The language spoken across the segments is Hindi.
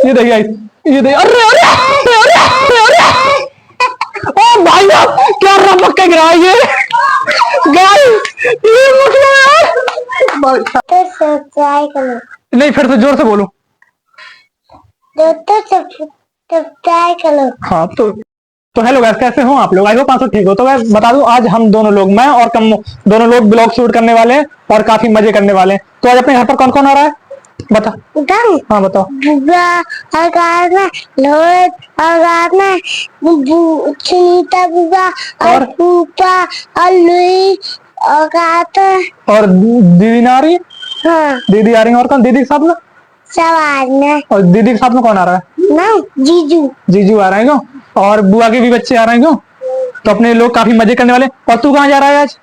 ये देखिए गाइस, ये देखिए, अरे अरे अरे अरे अरे, ओ भाई साहब क्या रमक के गिरा ये गाइस, ये मतलब यार तो सब्सक्राइब करो। नहीं, फिर से जोर से बोलो। तो सब्सक्राइब करो। हाँ तो हेलो गाइस, कैसे हो आप लोग? आई होप आप सब ठीक हो। तो गाइस बता दूं, आज हम दोनों लोग, मैं और कम दोनों लोग ब्लॉग शूट करने वाले हैं और काफी मजे करने वाले हैं। तो आज अपने घर पर कौन कौन आ रहा है बता। हाँ बताओ। बुआ और गार में लोहित और गार में सुनीता बुआ और फूफा और लुई और गार और दीदी ना आ रही है? हाँ दीदी आ रही है। और कौन? दीदी के साथ में सब आज में। और दीदी के साथ में कौन आ रहा है? ना जीजू। जीजू आ रहे हैं क्यों? और बुआ के भी बच्चे आ रहे हैं क्यों? तो अपने लोग काफी मजे करने वाले। और तू कहाँ जा रहा है आज?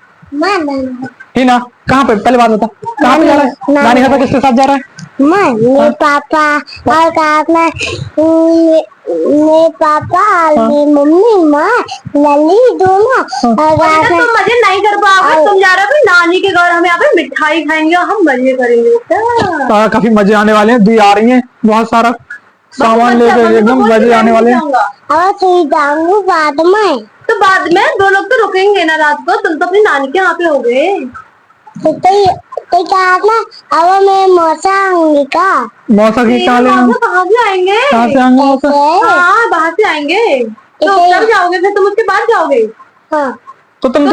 ही ना, कहाँ पे? पहले बात बता, कहाँ पे जा रहा है? नानी घर पे किसके साथ जा रहा है? मेरे पापा और गार में मेरे पापा और मेरी मम्मी माँ लली दोनों और गार में। तुम मजे नहीं कर पाओगे, तुम जा रहे हो नानी के घर, हम यहाँ पे मिठाई खाएंगे और हम मजे करेंगे। काफी मजे आने वाले हैं। दी आ रही है, बहुत सारा सामान लेकर एकदम मजे आने वाले हैं। और सुई जाऊंगी बाद में। तो बाद में दो लोग तो रुकेंगे ना रात को, तुम तो अपनी नानी के यहाँ पे हो गए। तो क्या ना, अब मैं मौसा आऊंगी का। मौसा की कहाँ ले? कहाँ से आएंगे? कहाँ से आएंगे मौसा? हाँ बाहर से आएंगे। तो कब जाओगे फिर? तुम उसके बाद जाओगे? हाँ तो तुम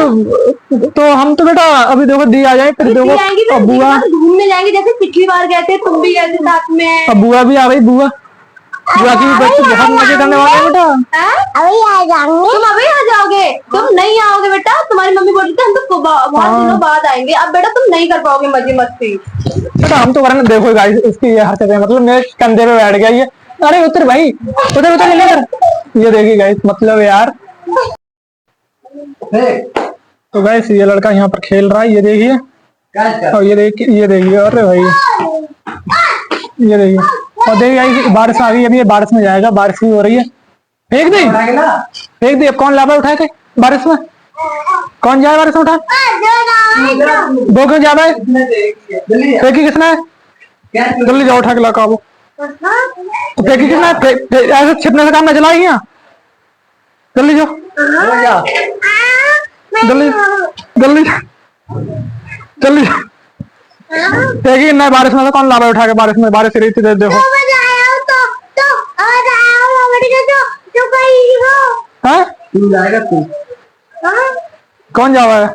तो हम तो बेटा अभी देखो दी आ जाए, फिर देखो अब बुआ घूमने जाएंगे जैसे पिछली बार गए थे, तुम भी गए थे साथ में। अब बुआ भी आ गई। बुआ की भी बच्चे बहुत मजे करने वाले हैं बेटा। अभी आ जाऊंगी। तुम अभी आ जाओगे? तुम नहीं आओगे बेटा, तुम्हारी मम्मी बोली थी हम तो बहुत दिनों बाद आएंगे। अब बेटा तुम नहीं कर पाओगे मजे मस्ती। बेटा हम तो करेंगे। देखो गाइस, इसकी ये हरकतें, मतलब मेरे कंधे पे बैठ गया ये। अरे उतर भाई, उतर उतर लेकर। ये देखिए गाइस, मतलब यार। तो गाइस ये लड़का यहाँ पर खेल रहा है, ये देखिए। और ये देखिए, अरे भाई ये देखिए। और देखिए गाइस, बारिश आ गई, अभी ये बारिश में जाएगा। बारिश भी हो रही है। फेंक दी, फेंक दी। अब कौन लावा उठाए थे बारिश में? कौन जाए बारिश में उठा? दो क्यों ज्यादा है? फेंकी किसने? जल्दी जाओ उठा के ला काबू। तो फेंकी किसने? ऐसे छिपने से काम ना चलाएगी यहाँ। जल्दी जाओ, जल्दी जल्दी जल्दी। फेंकी नहीं बारिश में। तो कौन लावा उठा के बारिश में? बारिश रही थी देखो। तू जाएगा तू? कौन जा रहा है?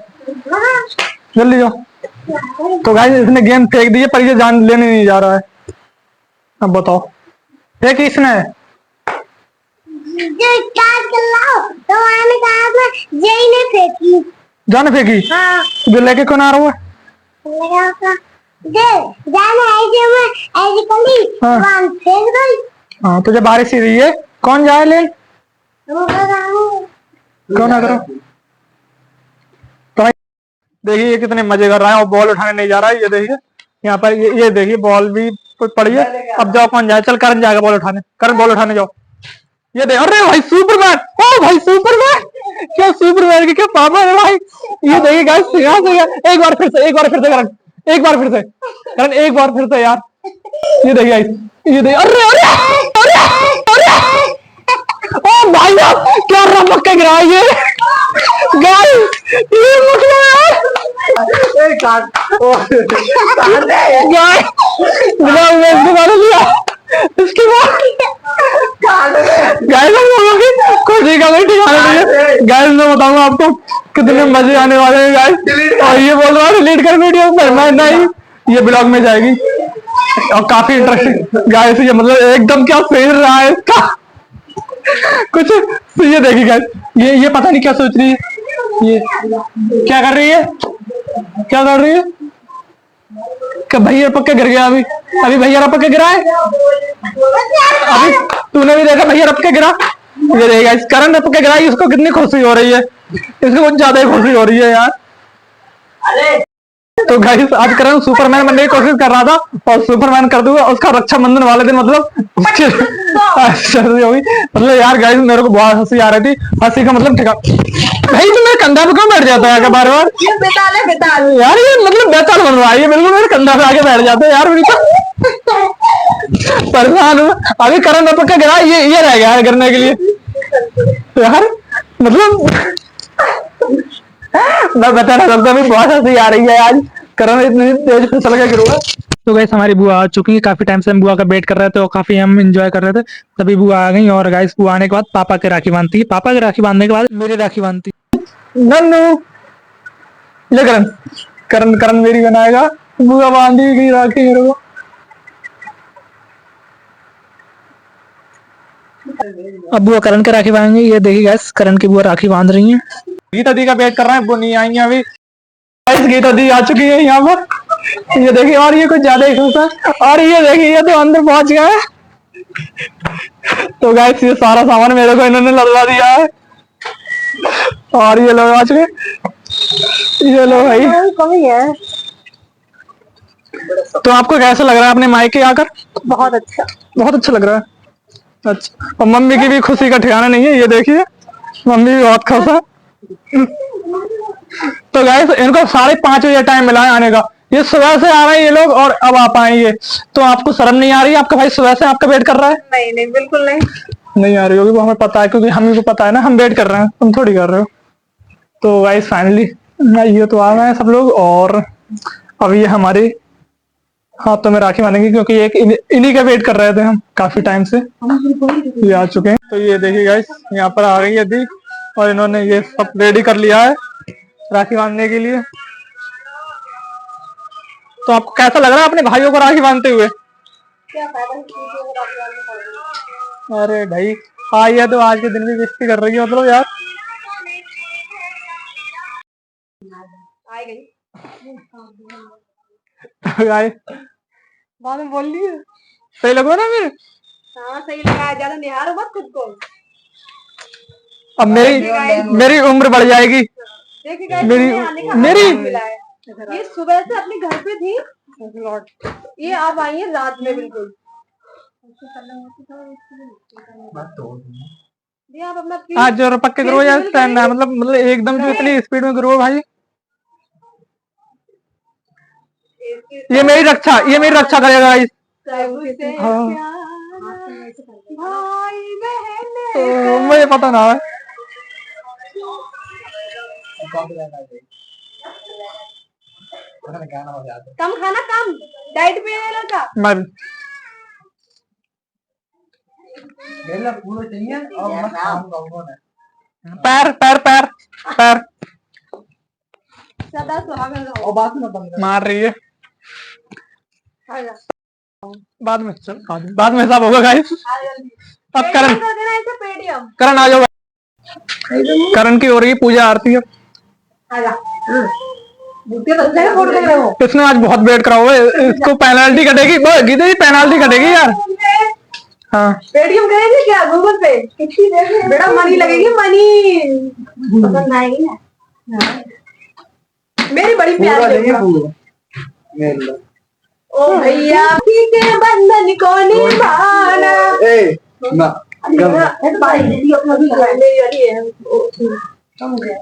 जल्दी जाओ। तो गाइस इसने गेंद फेंक दी है, पर ये जान लेने नहीं जा रहा है। अब बताओ फेंकी इसने? जाने फेंकी? जो लेके कौन आ रहा है? हाँ तो जब बारिश ही रही है, कौन जाए ले? क्यों ना करो। तो देखिए ये कितने मजे कर रहा है और बॉल उठाने नहीं जा रहा है। ये देखिए यहाँ पर, ये देखिए बॉल भी पड़ी है। अब जाओ, कौन जाए? चल करण जाएगा बॉल उठाने। करण बॉल उठाने जाओ। ये देख, अरे भाई सुपरमैन! ओ भाई सुपरमैन! क्या सुपरमैन के क्या पावर है भाई! ये देखिए गाइस, एक बार फिर से करण, एक बार फिर से करण, एक बार फिर से यार। ये देखिए गाइस, ये देखिए, अरे अरे अरे अरे, ओ भाई साहब क्या रमक के गिरा ये गाइस, ये मतलब यार। इसके बाद गाइस हम लोगों की खुशी का कोई ठिकाना नहीं है। गाइस मैं बताऊंगा आपको कितने मजे आने वाले हैं गाइस। और ये बोल रहा है डिलीट कर वीडियो, पर मैं नहीं, ये ब्लॉग में जाएगी। और काफी इंटरेस्टिंग गाइस, ये मतलब एकदम क्या फेल रहा है इसका कुछ। तो ये देखिए गाइस, ये पता नहीं क्या सोच रही है। ये क्या कर रही है? क्या कर रही है? भैया पक्के गिर गया। अभी भैया रप के गिरा है। अभी तूने भी देखा भैया रप के गिरा। ये देखिए गाइस, करण रप के गिरा, इसको कितनी खुशी हो रही है। इसको कुछ ज्यादा ही खुशी हो रही है यार। तो गाइस आज करण सुपरमैन बनने की कोशिश कर रहा था और सुपरमैन कर दूंगा उसका रक्षाबंधन वाले दिन, मतलब उसके सर्दी होगी। मतलब यार गाइस मेरे को बहुत हंसी आ रही थी। हंसी का मतलब ठिका भाई, तुम मेरे कंधा पे क्यों बैठ जाता है बार बार? ये बेताल है, बेताल। यार ये मतलब बेताल बन रहा है, ये बिल्कुल मेरे कंधा पे आके बैठ जाता है यार। मेरी तो परेशान हूँ अभी। करण अब का गिरा, ये रह गया है करने के लिए यार। मतलब मैं बता रहा था, अभी बहुत हंसी आ रही है आज। करण इतनी तेज फिसल के गिरूंगा। तो गाइस हमारी बुआ आ चुकी है, काफी टाइम से हम बुआ का वेट कर रहे थे और काफी हम एंजॉय कर रहे थे। तभी बुआ आ गई और गाइस बुआ आने के बाद पापा के राखी बांधती है, पापा के राखी बांधने के बाद मेरी राखी बांधती है। नन्नू ये करण करण करण मेरी बनाएगा, बुआ बांधी गई राखी मेरे को। अब बुआ करण के राखी बांधेंगे। ये देखिए गाइस करण की बुआ राखी बांध रही है। गीता दी का वेट कर रहे हैं, वो नहीं आई है अभी। गाइस गीता दी आ चुकी है यहाँ पर, ये देखिए। और ये कुछ ज्यादा ही खुश है। और ये देखिए ये तो अंदर पहुंच गया है। तो गाइस ये सारा सामान मेरे को इन्होंने लदवा दिया है। और ये लोग आ चुके, ये लो भाई। कमी है। तो आपको कैसा लग रहा है अपने मायके आकर? बहुत अच्छा। बहुत अच्छा लग रहा है। अच्छा, और मम्मी की भी खुशी का ठिकाना नहीं है, ये देखिए मम्मी भी बहुत खुश है। तो गाइस इनको 5:30 बजे टाइम मिला है आने का। ये सुबह से आ रहे हैं ये लोग और अब आ पाएंगे। तो आपको शर्म नहीं आ रही? आपका भाई सुबह से आपका वेट कर रहा है। नहीं नहीं, बिल्कुल नहीं। नहीं आ रही होगी, वो हमें पता है, क्योंकि हमें को पता है ना, हम वेट कर रहे हैं, तुम थोड़ी कर रहे हो। तो गाइस फाइनली ये तो आ गए हैं सब लोग। और अब ये हमारे हाथों में राखी बांधेंगे, क्योंकि एक इन्हीं का वेट कर रहे थे हम काफी टाइम से। ये आ चुके हैं। तो ये देखिए गाइस यहाँ पर आ गई है दी और इन्होंने ये सब रेडी कर लिया है राखी बांधने के लिए। तो आपको कैसा लग रहा है अपने भाइयों को राखी बांधते हुए? अरे भाई आई है तो आज के दिन भी बेइज्जती कर रही है मतलब यार। आ गई। गाइस बाद में बोल ली है। सही लगो ना फिर? हाँ सही लगा, ज्यादा निहारो मत खुद को। अब मेरी उम्र बढ़ जाएगी। देखिए गाइस, मेरी मुझे आने का मेरी मौका मिला है। ये सुबह से अपने घर पे थी, ये अब आई है रात में बिल्कुल। ये आप अपना आज जो पक्के ग्रो या स्टैंड है, मतलब एकदम जो इतनी स्पीड में ग्रो भाई। ये मेरी रक्षा करेगा गाइस। हाँ। भाई बहन तो मुझे पता ना है। कम खाना, कम डाइट पे है लड़का। मैं पूरा चाहिए और मैं खाऊंगा ना। पैर पैर पैर पैर सदा सुहागन रहो। और बात में बंद मार रही है। आजा। बाद में चल, बाद में सब होगा गाइस। अब करण कर देना इसे पेटीएम। करण आ जाओ। करण की हो रही है पूजा आरती है। आजा। इसने आज बहुत वेट करा हुआ है, इसको पेनल्टी कटेगी। गीता जी पेनल्टी कटेगी यार। हाँ पेटीएम करेंगे क्या गूगल पे? बेटा मनी लगेगी, मनी पसंद आएगी ना। मेरी बड़ी प्यारी है। ओ भैया के बंधन को निभाना।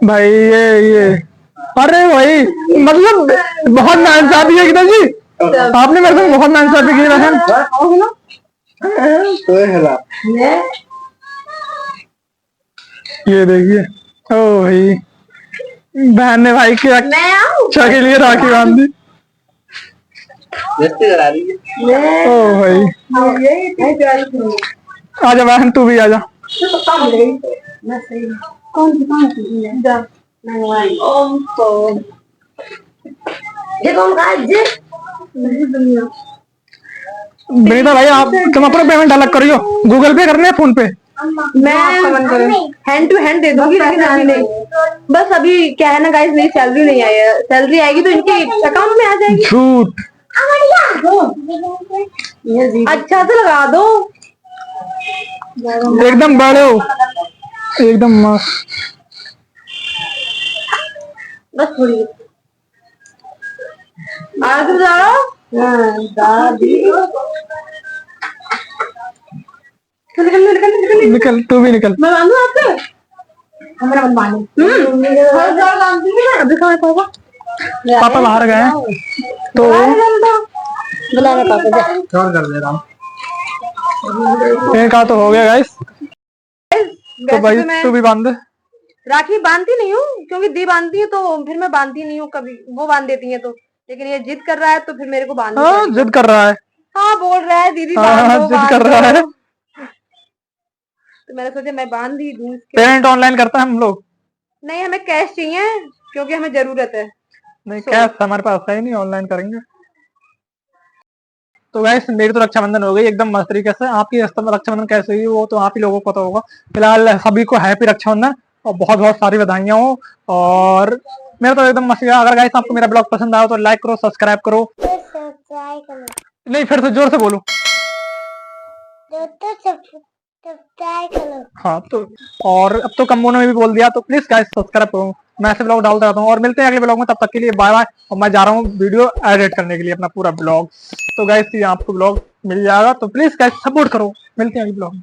भाई ये अरे भाई मतलब बहुत नाइंसाफी है गीता जी। आपने मेरे से बहुत नाइंसाफी की बहन। ये देखिए ओ भाई, बहन ने भाई की रक्षा के लिए राखी बांध दी। ओ भाई आजा बहन, तू भी आजा। बेटा भाई आप तुम अपना पेमेंट अलग करियो, गूगल पे करने फोन पे। मैं हैंड टू हैंड दे दूंगी, लेकिन अभी नहीं। बस अभी क्या है ना गाइस, मेरी सैलरी नहीं आई है। सैलरी आएगी तो इनके अकाउंट में आ जाएगी। झूठ। अच्छा से लगा दो, एकदम बड़े हो, एकदम मस्त। बस थोड़ी। आज दादी निकल, तू भी निकल। मैं बांधू आपके हमारा मत बांधो। पापा बाहर गए हैं तो बुलाने पापा जा। कौन कर दे रहा हूँ? इनका तो हो गया गाइस। तो भाई वैसे मैं तू भी बांध दे। राखी बांधती नहीं हूँ क्योंकि दी बांधती है तो फिर मैं बांधती नहीं हूँ, कभी वो बांध देती है तो, लेकिन ये जिद कर रहा है तो फिर मेरे को बांधना हाँ पड़ेगा। जिद कर रहा है। हाँ बोल रहा है दीदी हाँ बांध दो जिद बांध कर दो। रहा है। तो मैंने सोचा मैं बांध ही दूँ इसके। पेमेंट ऑनलाइन करते हैं हम लोग। नहीं हमें कैश चाहिए क्योंकि हमें जरूरत है। नहीं कैश हमारे पास है ही नहीं, ऑनलाइन करेंगे। तो गाइस मेरी तो रक्षाबंधन हो गई एकदम मस्त तरीके से। आपकी रक्षाबंधन कैसे हुई वो तो आप ही लोगों को पता होगा। फिलहाल सभी को हैप्पी रक्षाबंधन और बहुत बहुत सारी बधाइयां हो। और मेरा तो एकदम मस्त गया। अगर गाइस आपको मेरा ब्लॉग पसंद आया तो लाइक करो, सब्सक्राइब करो। सब्सक्राइब करो। नहीं फिर से जोर से बोलो। सब्सक्राइब करो। हाँ तो और अब तो कम्बोनो में भी बोल दिया तो प्लीज गाइस सब्सक्राइब करो। मैं ऐसे ब्लॉग डालता रहता हूँ और मिलते हैं अगले ब्लॉग में। तब तक के लिए बाय बाय। और मैं जा रहा हूँ वीडियो एडिट करने के लिए अपना पूरा ब्लॉग। तो गाइस ये आपको ब्लॉग मिल जाएगा तो प्लीज गाइस सपोर्ट करो। मिलते हैं अगले ब्लॉग में।